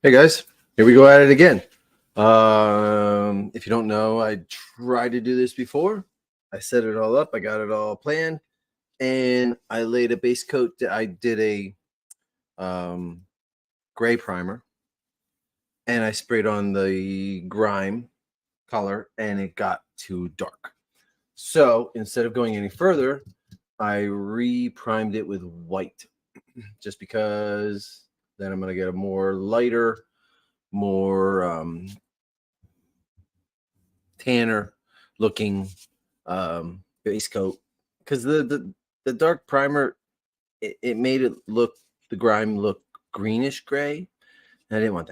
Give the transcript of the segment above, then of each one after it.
Hey guys, here we go at it again. If you don't know, I tried to do this before. I set it all up. I got it all planned, and I laid a base coat. I did a gray primer, and I sprayed on the grime color, and it got too dark. So instead of going any further, I re-primed it with white, just because then I'm going to get a more lighter, more tanner looking base coat, because the dark primer, it made it look, the grime look greenish gray, and I didn't want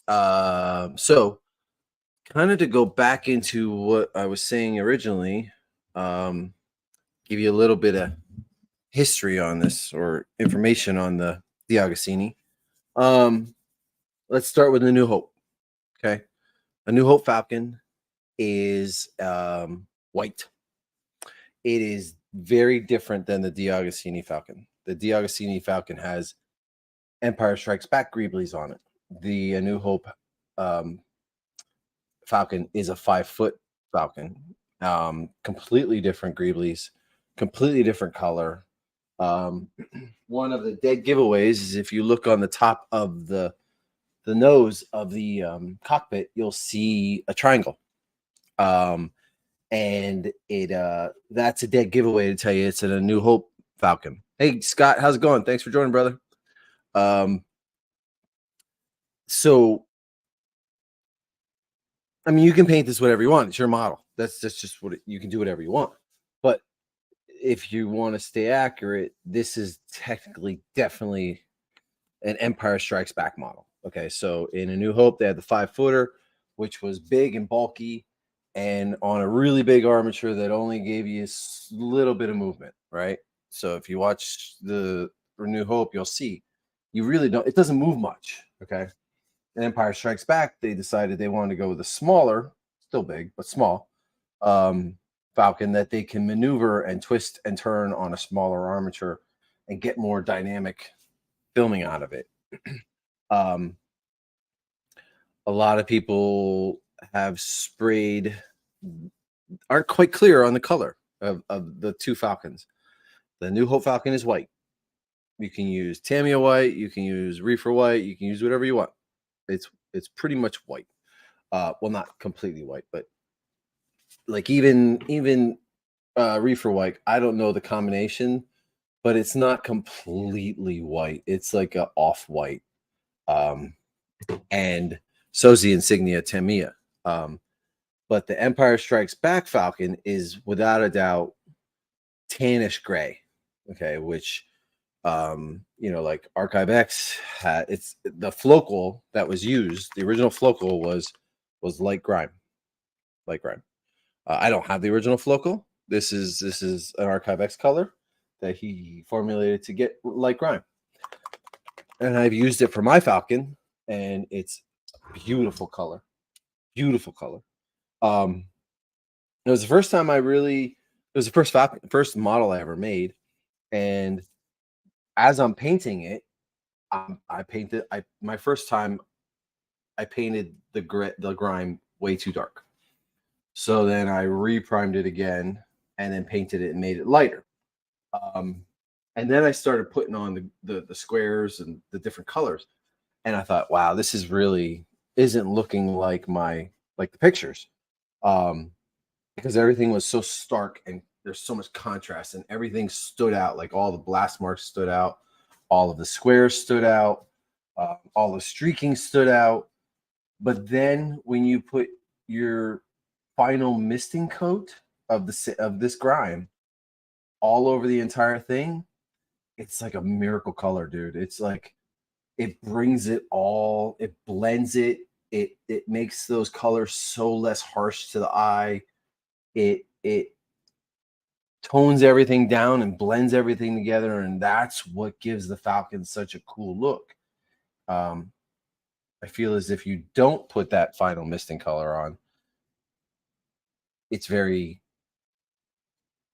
that. So kind of to go back into what I was saying originally, give you a little bit of history on this, or information on the DeAgostini. Let's start with the New Hope. Okay, a New Hope Falcon is white. It is very different than the DeAgostini Falcon. The DeAgostini Falcon has Empire Strikes Back greeblies on it. The A New Hope Falcon is a 5-foot Falcon. Completely different greeblies, completely different color. One of the dead giveaways is if you look on the top of the nose of the cockpit, you'll see a triangle. And it that's a dead giveaway to tell you it's a New Hope Falcon. Hey Scott, how's it going? Thanks for joining, brother. So I mean, you can paint this whatever you want. It's your model. That's just what you can do, whatever you want. But if you want to stay accurate, this is technically definitely an Empire Strikes Back model. Okay, so in A New Hope, they had the 5-footer, which was big and bulky, and on a really big armature that only gave you a little bit of movement, right? So if you watch the New Hope, you'll see you really don't, it doesn't move much. Okay, and Empire Strikes Back, they decided they wanted to go with a smaller, still big but small, Falcon that they can maneuver and twist and turn on a smaller armature and get more dynamic filming out of it. A lot of people have sprayed, aren't quite clear on the color of the two Falcons. The New Hope Falcon is white. You can use Tamiya white, you can use Reefer white, you can use whatever you want. It's pretty much white. Well, not completely white, but like even Reefer white, I don't know the combination, but it's not completely white. It's like a off-white. And so's the insignia Tamiya. But the Empire Strikes Back Falcon is without a doubt tannish gray. Okay, which like Archive X had, it's the flocal that was used. The original flocal was light grime, light grime. I don't have the original flocal. This is an Archive X color that he formulated to get light grime, and I've used it for my Falcon, and it's beautiful color, beautiful color. It was the first time it was the first model I ever made, and as I'm painting it, my first time I painted the grime way too dark. So then I re-primed it again and then painted it and made it lighter. And then I started putting on the squares and the different colors. And I thought, wow, this is really isn't looking like the pictures. Because everything was so stark and there's so much contrast and everything stood out. Like all the blast marks stood out, all of the squares stood out, all the streaking stood out. But then when you put your final misting coat of this grime all over the entire thing, it's like a miracle color, dude. It's like it brings it all, it blends it, it makes those colors so less harsh to the eye. It tones everything down and blends everything together, and that's what gives the Falcon such a cool look. I feel as if you don't put that final misting color on, it's very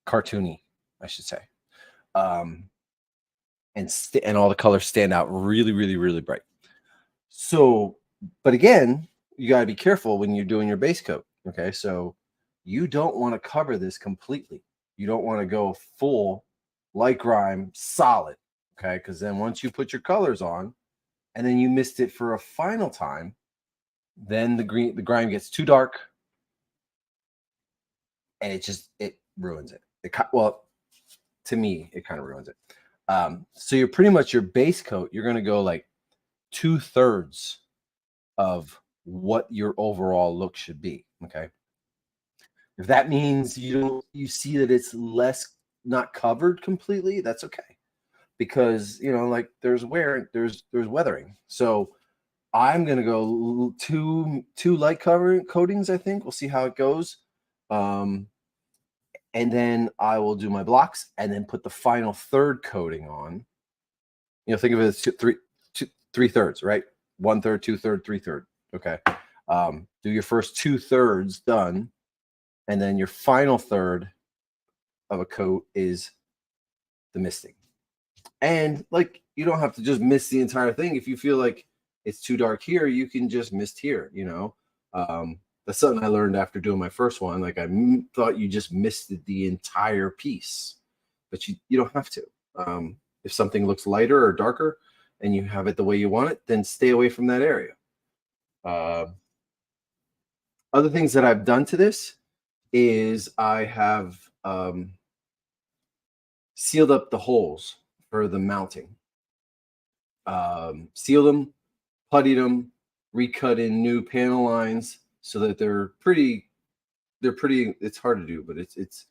cartoony, I should say. And all the colors stand out really, really, really bright. So, but again, you got to be careful when you're doing your base coat. Okay. So you don't want to cover this completely. You don't want to go full light grime solid. Okay. Because then once you put your colors on and then you missed it for a final time, then the grime gets too dark and it ruins it. Well, to me, it kind of ruins it. So you're pretty much your base coat, you're going to go like 2/3 of what your overall look should be. Okay. If that means you see that it's less not covered completely, that's okay. Because like there's wear, there's weathering. So I'm gonna go two light cover coatings, I think. We'll see how it goes. And then I will do my blocks and then put the final third coating on. Think of it as 3/3, right? 1/3, 2/3, 3/3. Okay. Do your first 2/3 done, and then your final third of a coat is the misting. And like you don't have to just mist the entire thing. If you feel like it's too dark here, you can just mist here. That's something I learned after doing my first one. Like thought you just misted the entire piece, but you don't have to. If something looks lighter or darker and you have it the way you want it, then stay away from that area. Other things that I've done to this is I have sealed up the holes for the mounting. Sealed them, puttied them, recut in new panel lines so that they're pretty. It's hard to do, but it's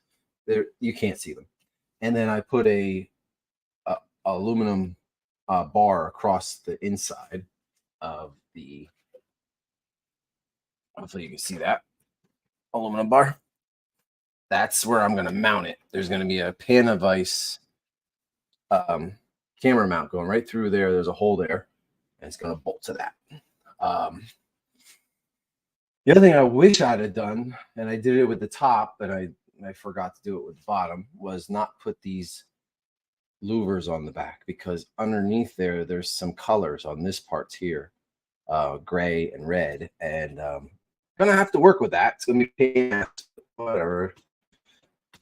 there. You can't see them. And then I put a aluminum bar across the inside of the. Hopefully you can see that aluminum bar. That's where I'm going to mount it. There's going to be a Panavice camera mount going right through there. There's a hole there, and it's going to bolt to that. The other thing I wish I'd have done, and I did it with the top, but I forgot to do it with the bottom, was not put these louvers on the back, because underneath there's some colors on this part here, gray and red, and gonna have to work with that. It's gonna be whatever.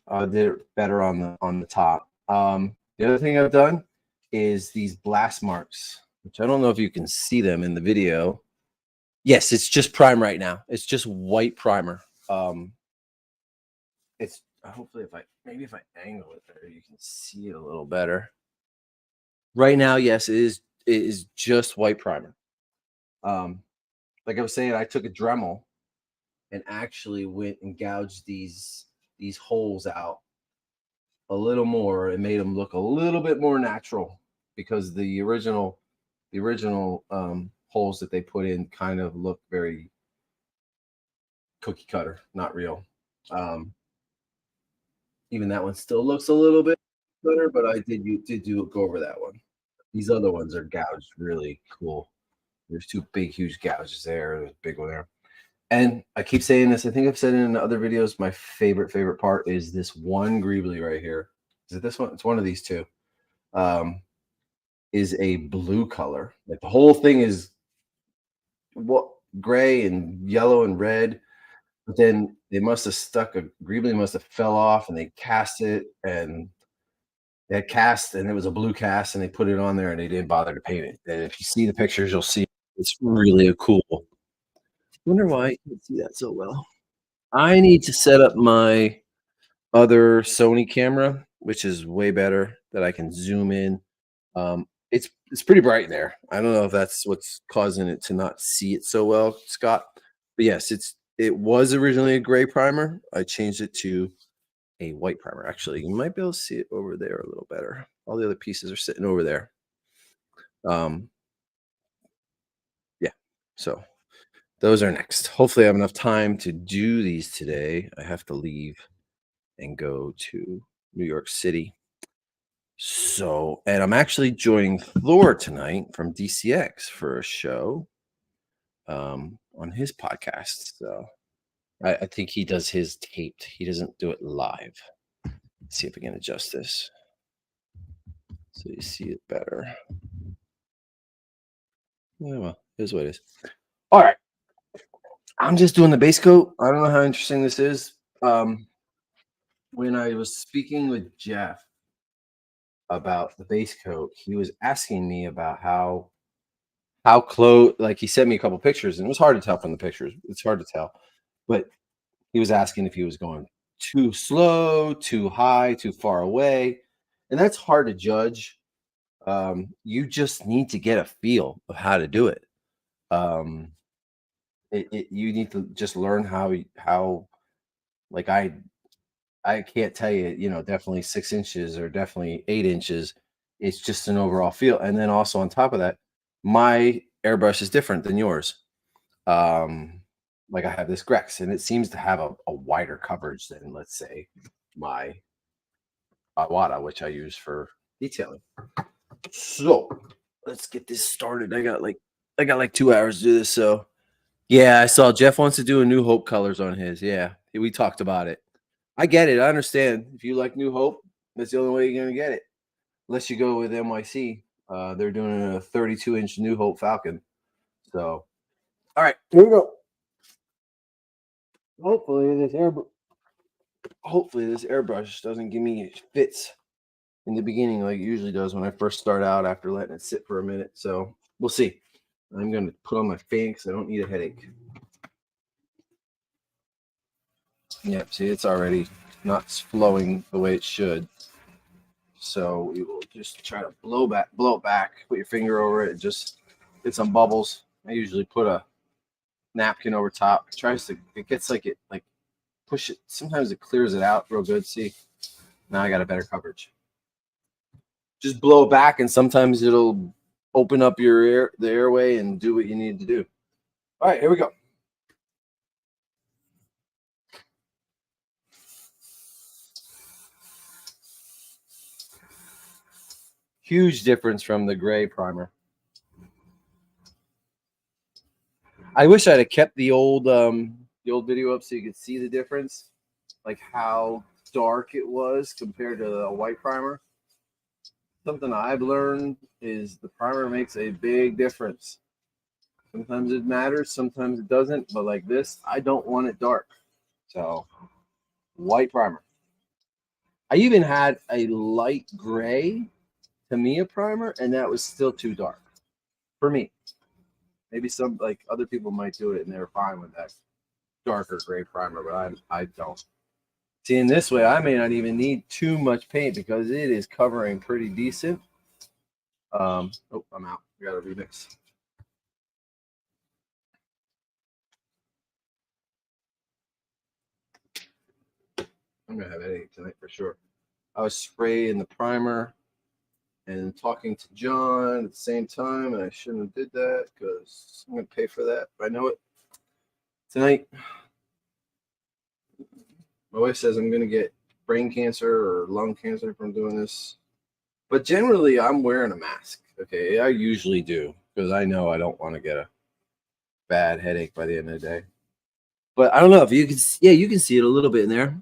I did it better on the top. The other thing I've done is these blast marks, which I don't know if you can see them in the video. Yes, it's just prime right now. It's just white primer. It's hopefully if I angle it there, you can see it a little better. Right now, yes, it is just white primer. Like I was saying, I took a Dremel and actually went and gouged these holes out a little more and made them look a little bit more natural, because the original holes that they put in kind of look very cookie cutter, not real. Even that one still looks a little bit better, but I did go over that one. These other ones are gouged really cool. There's two big, huge gouges there. There's a big one there. And I keep saying this. I think I've said it in other videos. My favorite part is this one greebly right here. Is it this one? It's one of these two. Is a blue color. Like the whole thing is gray and yellow and red. But then they must have stuck a greebly must have fell off, and they cast it, and they had cast, and it was a blue cast, and they put it on there, and they didn't bother to paint it. And if you see the pictures, you'll see it's really a cool. Wonder why I can't see that so well. I need to set up my other Sony camera, which is way better, that I can zoom in. It's pretty bright there. I don't know if that's what's causing it to not see it so well, Scott. But yes, it was originally a gray primer. I changed it to a white primer. Actually, you might be able to see it over there a little better. All the other pieces are sitting over there. Yeah. So those are next. Hopefully I have enough time to do these today. I have to leave and go to New York City. So, and I'm actually joining Thor tonight from DCX for a show on his podcast. So I think he does his taped. He doesn't do it live. Let's see if I can adjust this so you see it better. Yeah, well, Here's what it is. All right. I'm just doing the base coat. I don't know how interesting this is. When I was speaking with Jeff about the base coat, he was asking me about how close, like he sent me a couple pictures, and it was hard to tell from the pictures. It's hard to tell, but he was asking if he was going too slow, too high, too far away, and that's hard to judge. You just need to get a feel of how to do it. Um, you need to just learn how like I can't tell you, definitely 6 inches or definitely 8 inches. It's just an overall feel. And then also on top of that, my airbrush is different than yours. Like I have this Grex and it seems to have a wider coverage than, let's say, my Iwata, which I use for detailing. So let's get this started. I got like 2 hours to do this. So yeah, I saw Jeff wants to do a New Hope colors on his. Yeah, we talked about it. I get it. I understand. If you like New Hope, that's the only way you're gonna get it. Unless you go with NYC. They're doing a 32-inch New Hope Falcon. So, all right, here we go. Hopefully this airbrush doesn't give me fits in the beginning like it usually does when I first start out after letting it sit for a minute. So we'll see. I'm gonna put on my fan because I don't need a headache. Yep, see, it's already not flowing the way it should. So we will just try to blow it back, put your finger over it, just get some bubbles. I usually put a napkin over top. It gets like push it. Sometimes it clears it out real good. See, now I got a better coverage. Just blow it back and sometimes it'll open up the airway and do what you need to do. All right, here we go. Huge difference from the gray primer. I wish I'd have kept the old video up so you could see the difference, like how dark it was compared to the white primer. Something I've learned is the primer makes a big difference. Sometimes it matters, sometimes it doesn't, but like this, I don't want it dark. So, white primer. I even had a light gray Tamiya primer, and that was still too dark for me. Maybe some like other people might do it and they're fine with that darker gray primer, but I don't. See, in this way, I may not even need too much paint because it is covering pretty decent. Oh, I'm out. I got to remix. I'm gonna have a headache tonight for sure. I was spraying the primer and talking to John at the same time, and I shouldn't have did that because I'm gonna pay for that. I know it tonight. My wife says I'm gonna get brain cancer or lung cancer from doing this, but generally I'm wearing a mask. Okay, I usually do because I know I don't want to get a bad headache by the end of the day. But I don't know if you can. Yeah, you can see it a little bit in there.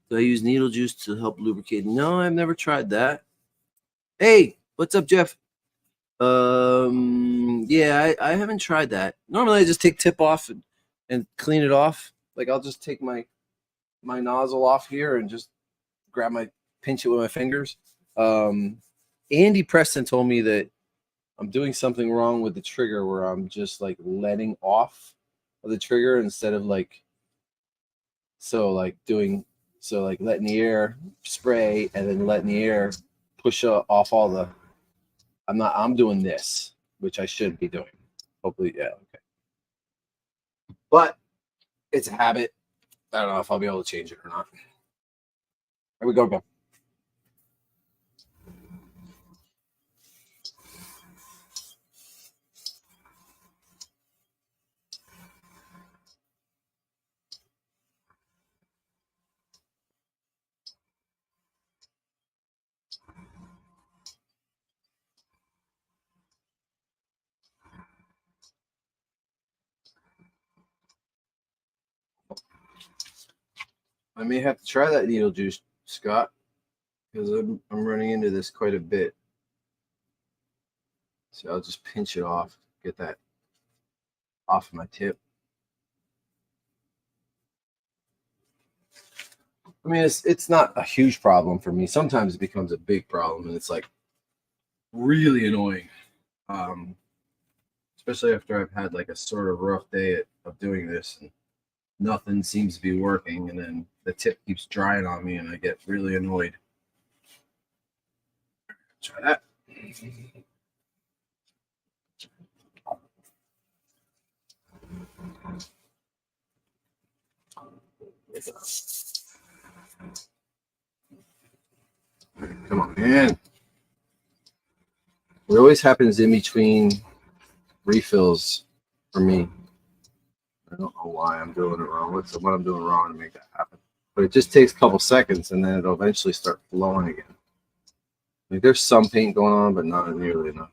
Do I use needle juice to help lubricate? No, I've never tried that. Hey, what's up, Jeff? Yeah, I haven't tried that. Normally, I just take tip off and clean it off. Like I'll just take my nozzle off here and just pinch it with my fingers. Andy Preston told me that I'm doing something wrong with the trigger where I'm just like letting off of the trigger instead of like letting the air spray and then letting the air push off all the. I'm doing this, which I should be doing. Hopefully, yeah, okay. But it's a habit. I don't know if I'll be able to change it or not. Here we go. I may have to try that needle juice, Scott, because I'm running into this quite a bit. So I'll just pinch it off. get that off of my tip. I mean, it's not a huge problem for me. Sometimes it becomes a big problem, and it's like really annoying. Especially after I've had like a sort of rough day of doing this, and nothing seems to be working, and then the tip keeps drying on me, and I get really annoyed. Try that. Come on, man. It always happens in between refills for me. I don't know why I'm doing it wrong. What I'm doing wrong to make that happen? But it just takes a couple seconds, and then it'll eventually start flowing again. Like there's some paint going on, but not nearly enough.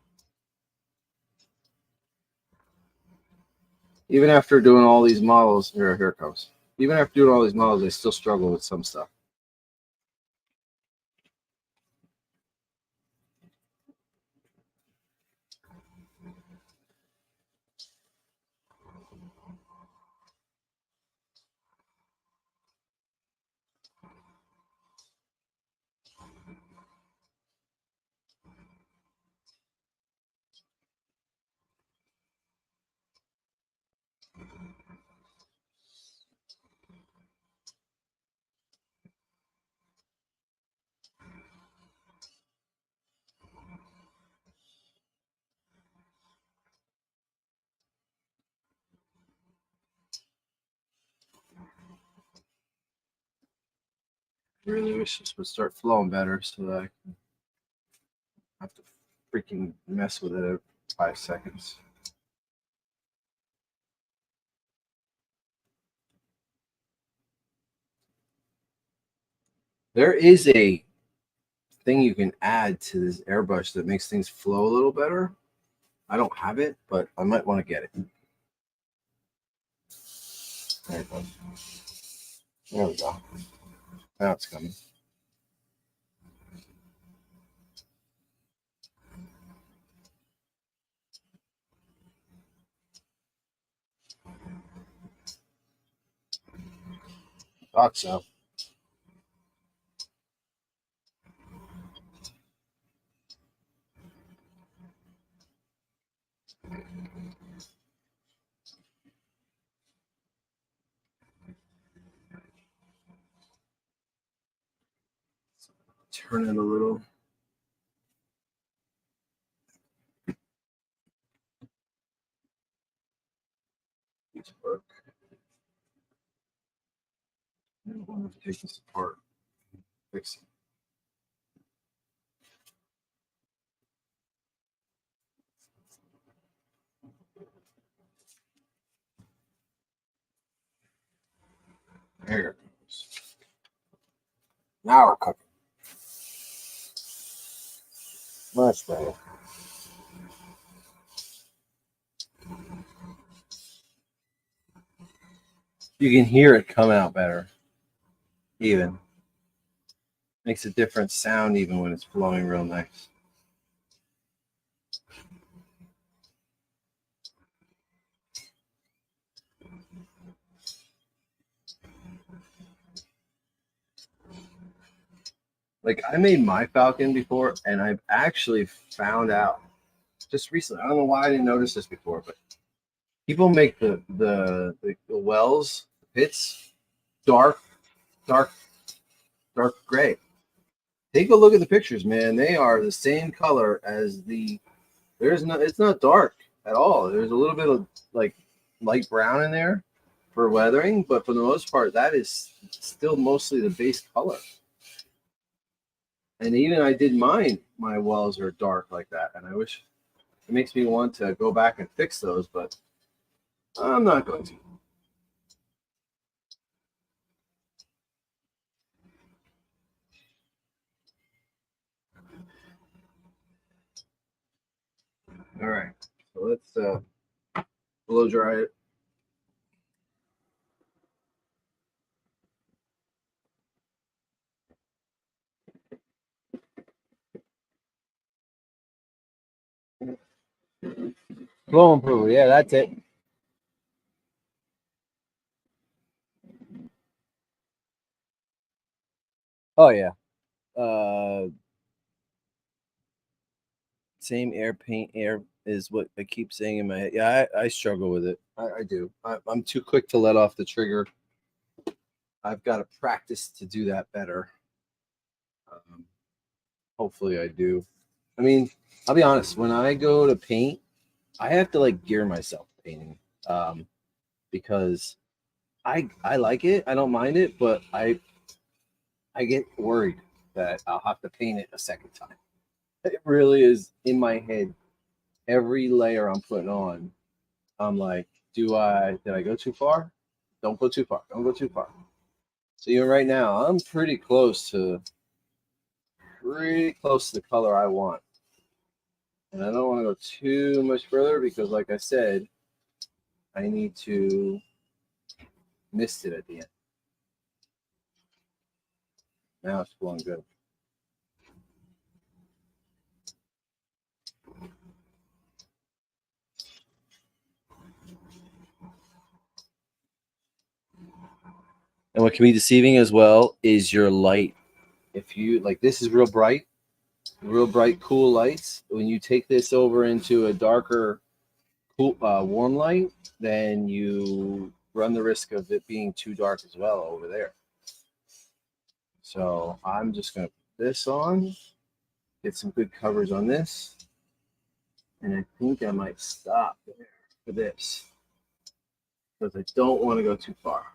Even after doing all these models, here it comes. Even after doing all these models, I still struggle with some stuff. I really wish this would start flowing better so that I can have to freaking mess with it every 5 seconds. There is a thing you can add to this airbrush that makes things flow a little better. I don't have it, but I might want to get it. There it goes. There we go. Now it's coming. Thought so. Turn it a little. Needs work. I want to take this apart. Fix it. There it goes. Now we're cooking. Much better. You can hear it come out better. Even. Makes a different sound even when it's flowing real nice. Like I made my Falcon before, and I've actually found out just recently. I don't know why I didn't notice this before, but people make the wells, the pits, dark gray. Take a look at the pictures, man. They are the same color as the. There's no. It's not dark at all. There's a little bit of like light brown in there for weathering, but for the most part, that is still mostly the base color. And even I did mine. My wells are dark like that, and I wish it makes me want to go back and fix those, but I'm not going to. All right, so let's blow dry it. Flow improver, yeah, that's it. Oh yeah. Same air paint air is what I keep saying in my head. Yeah, I struggle with it. I do. I'm too quick to let off the trigger. I've got to practice to do that better. Hopefully I do. I mean, I'll be honest, when I go to paint, I have to like gear myself painting. Because I like it. I don't mind it, but I get worried that I'll have to paint it a second time. It really is in my head. Every layer I'm putting on, I'm like, did I go too far? Don't go too far. Don't go too far. So even right now, I'm pretty close to the color I want. And I don't want to go too much further because like I said, I need to mist it at the end. Now it's flowing good. And what can be deceiving as well is your light. If you like, this is real bright, cool lights. When you take this over into a darker, cool, warm light, then you run the risk of it being too dark as well over there. So I'm just going to put this on, get some good coverage on this. And I think I might stop there for this because I don't want to go too far.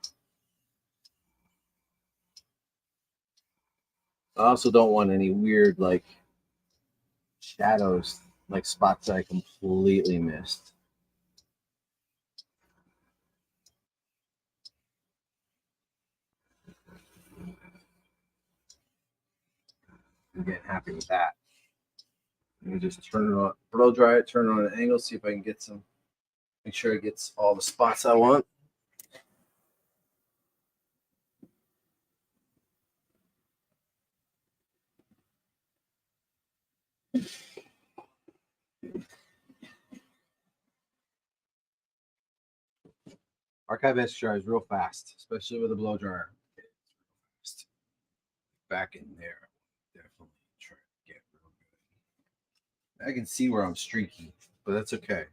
I also don't want any weird like shadows, like spots that I completely missed. I'm getting happy with that. Let me just turn it on, blow dry it, turn it on an angle, see if I can get some, make sure it gets all the spots I want. Archive S dries real fast, especially with a blow dryer. Back in there, definitely try to get real good. I can see where I'm streaky, but that's okay.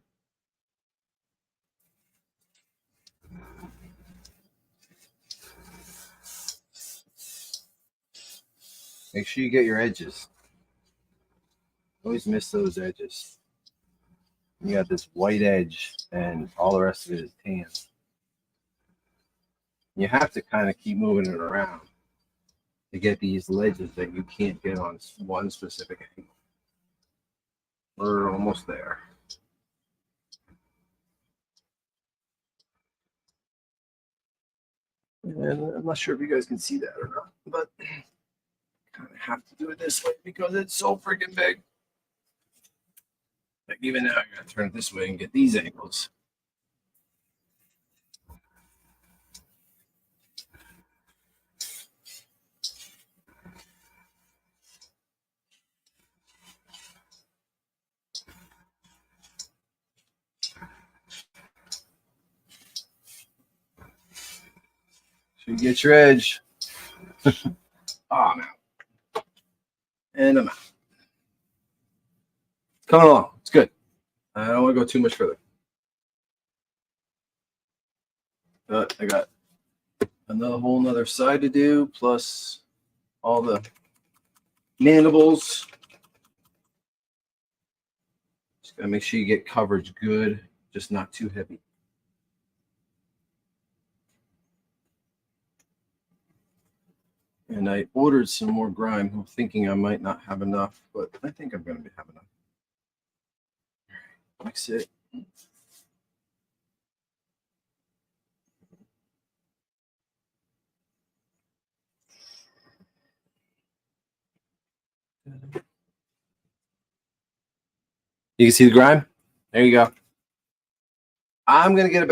Make sure you get your edges. Always miss those edges. You got this white edge, and all the rest of it is tan. You have to kind of keep moving it around to get these ledges that you can't get on one specific angle. We're almost there. And I'm not sure if you guys can see that or not, but kind of have to do it this way because it's so freaking big. Like even now, I gotta turn it this way and get these angles. So you get your edge. Oh, I'm out. And I'm out. Coming along. It's good. I don't want to go too much further. But I got another whole nother side to do, plus all the mandibles. Just gotta make sure you get coverage good, just not too heavy. And I ordered some more grime. I'm thinking I might not have enough, but I think I'm going to have enough. All right, mix it. You can see the grime. There you go. I'm going to get a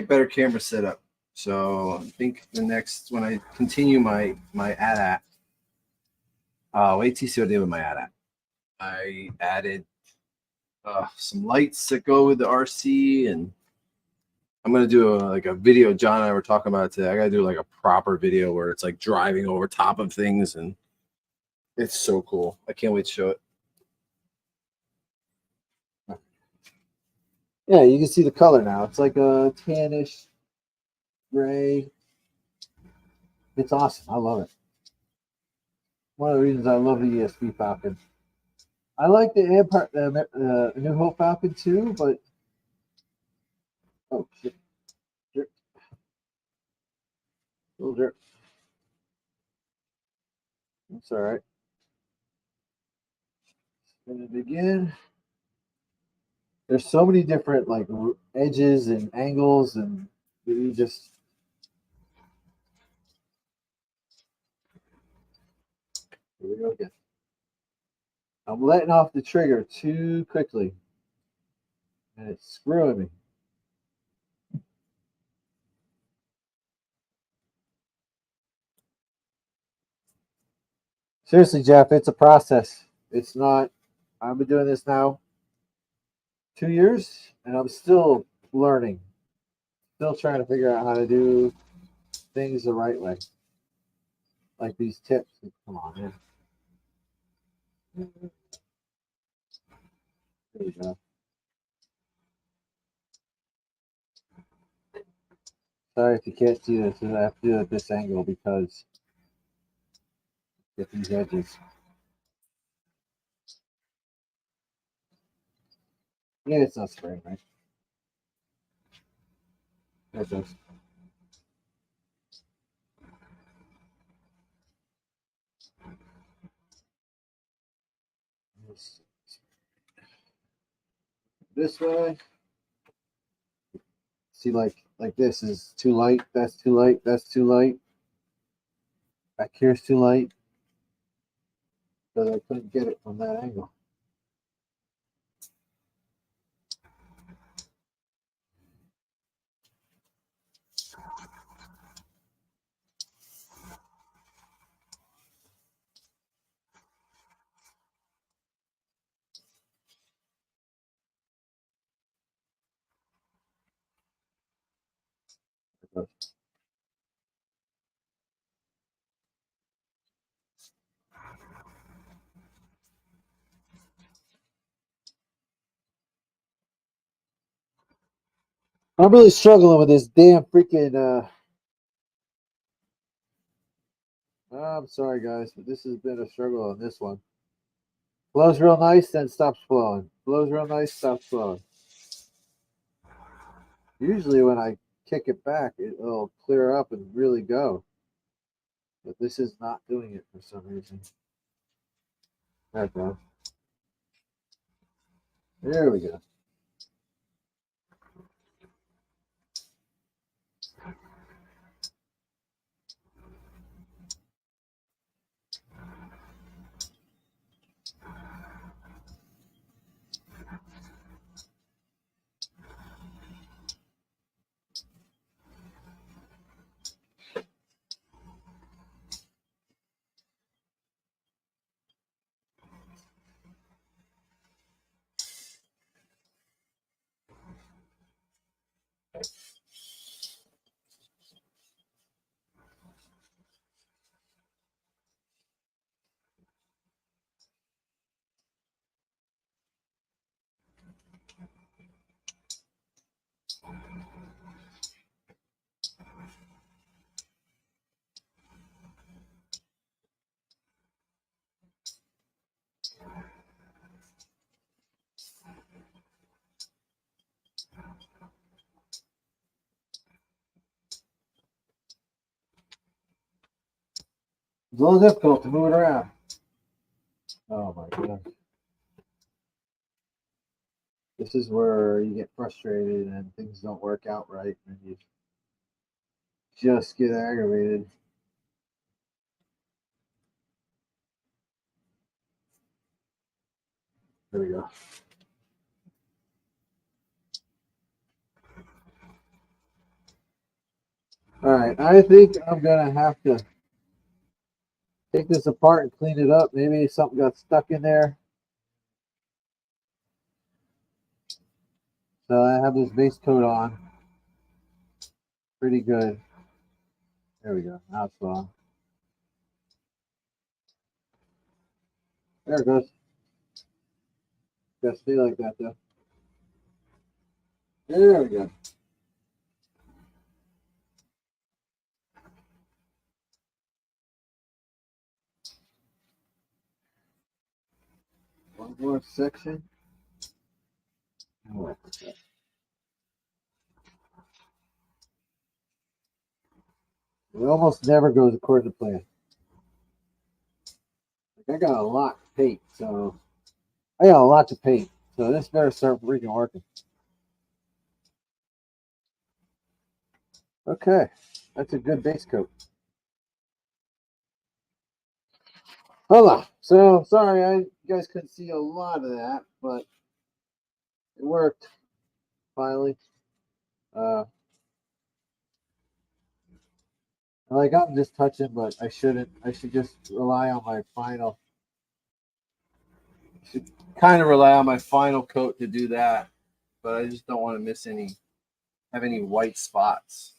better camera set up. So I think the next, when I continue my AT-AT, wait till you see what I did with my AT-AT. I added some lights that go with the RC, and I'm gonna do a video. John and I were talking about it today. I gotta do like a proper video where it's like driving over top of things, and it's so cool. I can't wait to show it. Yeah, you can see the color now. It's like a tannish gray. It's awesome. I love it. One of the reasons I love the ESB Falcon. I like the New Hope Falcon too, but oh shit, drip, little drip. That's all right. Spin it again. There's so many different like edges and angles, and you just. Here we go again. I'm letting off the trigger too quickly, and it's screwing me. Seriously, Jeff, it's a process. It's not. I've been doing this now 2 years, and I'm still learning. Still trying to figure out how to do things the right way. Like these tips. Come on, man. There we go. Sorry if you can't see this. I have to do it at this angle because get these edges. Yeah, it's not spraying, right? It does. This way. See, like this is too light. That's too light. That's too light. Back here's too light. Because I couldn't get it from that angle. I'm really struggling with this damn freaking. I'm sorry, guys, but this has been a struggle on this one. Blows real nice, then stops flowing. Blows real nice, stops flowing. Usually, when I kick it back, it'll clear up and really go. But this is not doing it for some reason. There we go. There we go. It's a little difficult to move it around. Oh my god. This is where you get frustrated and things don't work out right and you just get aggravated. There we go. All right, I think I'm gonna have to take this apart and clean it up. Maybe something got stuck in there. So I have this base coat on. Pretty good. There we go. Now it's on. There it goes. Gotta stay like that though. There we go. One more section. It almost never goes according to plan. Like I got a lot to paint, so this better start freaking working. Okay, that's a good base coat. Hold on. So sorry, you guys couldn't see a lot of that, but it worked finally. Like I'm just touching, but I shouldn't. I should just rely on my final. Should kind of rely on my final coat to do that, but I just don't want to miss have any white spots.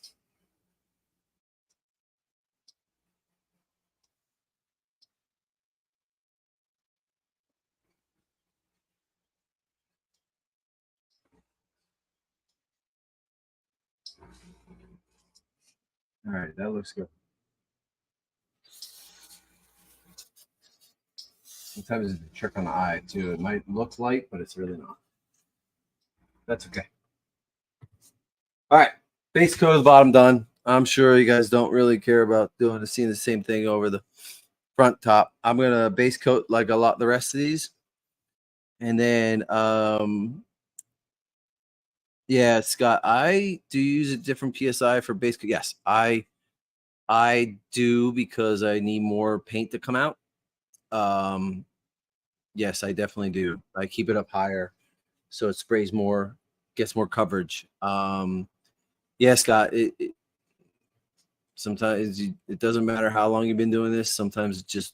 All right, that looks good. Sometimes it's a trick on the eye too. It might look light, but it's really not. That's okay. All right, base coat of the bottom done. I'm sure you guys don't really care about seeing the same thing over the front top. I'm gonna base coat like a lot the rest of these, and then yeah, Scott, I do use a different PSI for base coat. Yes, I do because I need more paint to come out. Yes, I definitely do. I keep it up higher so it sprays more, gets more coverage. Yeah, Scott, sometimes it doesn't matter how long you've been doing this. Sometimes it just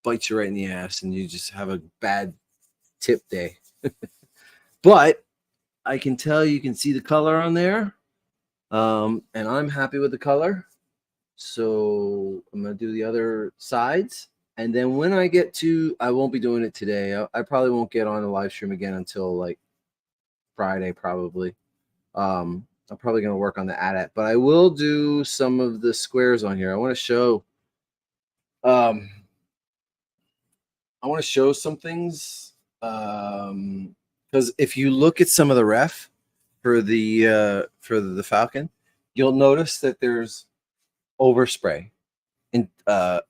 bites you right in the ass and you just have a bad tip day. But I can tell you can see the color on there. And I'm happy with the color. So I'm going to do the other sides. And then when I get to, I won't be doing it today. I probably won't get on the live stream again until like Friday, probably. I'm probably going to work on the AT-AT, but I will do some of the squares on here. I want to show, some things. Because if you look at some of the ref for the Falcon, you'll notice that there's overspray and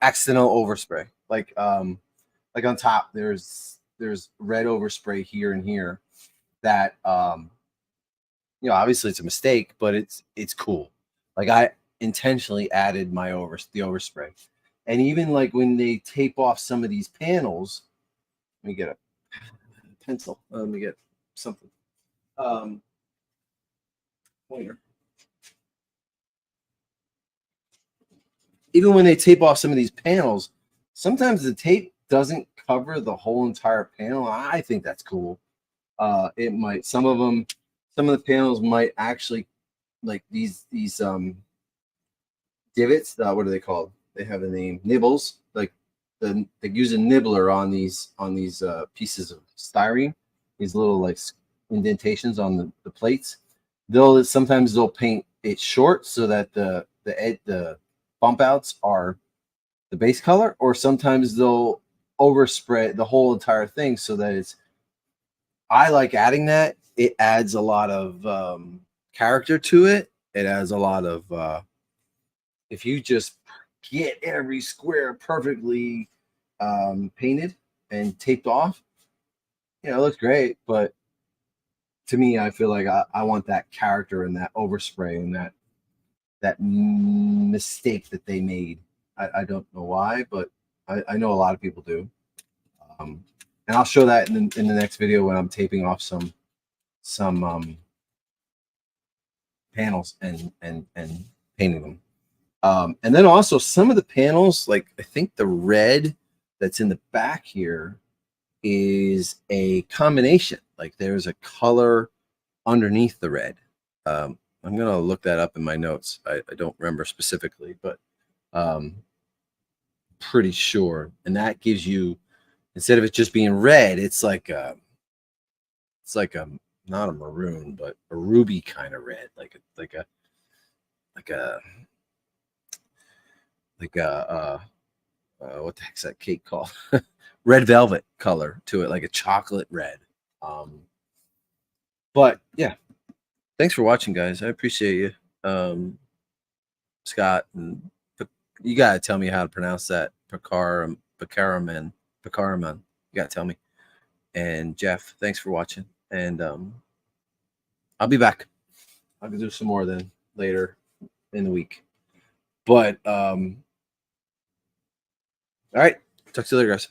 accidental overspray. Like on top, there's red overspray here and here that obviously it's a mistake, but it's cool. Like I intentionally added the overspray. And even like when they tape off some of these panels, let me get a pencil. Let me get something. Pointer. Even when they tape off some of these panels, sometimes the tape doesn't cover the whole entire panel. I think that's cool. It might, some of the panels might actually, like these divots, what are they called? They have a name, nibbles. Like they use a nibbler on these pieces of styrene, these little like indentations on the plates. Sometimes they'll paint it short so that the bump outs are the base color, or sometimes they'll overspray the whole entire thing so that it's. I like adding that. It adds a lot of character to it. It adds a lot of if you just get every square perfectly painted and taped off, it looks great. But to me, I feel like I want that character and that overspray and that mistake that they made. I don't know why, but I know a lot of people do. And I'll show that in the next video when I'm taping off some panels and painting them. And then also some of the panels, like I think the red that's in the back here, is a combination. Like there's a color underneath the red. I'm gonna look that up in my notes. I don't remember specifically, but pretty sure. And that gives you, instead of it just being red, it's like a not a maroon, but a ruby kind of red, like a what the heck's that cake called? Red velvet color to it, like a chocolate red. But yeah, thanks for watching, guys. I appreciate you, Scott. And you gotta tell me how to pronounce that. Pacaraman. You gotta tell me. And Jeff, thanks for watching. And I'll be back. I can do some more then later in the week. But all right, talk to you later, guys.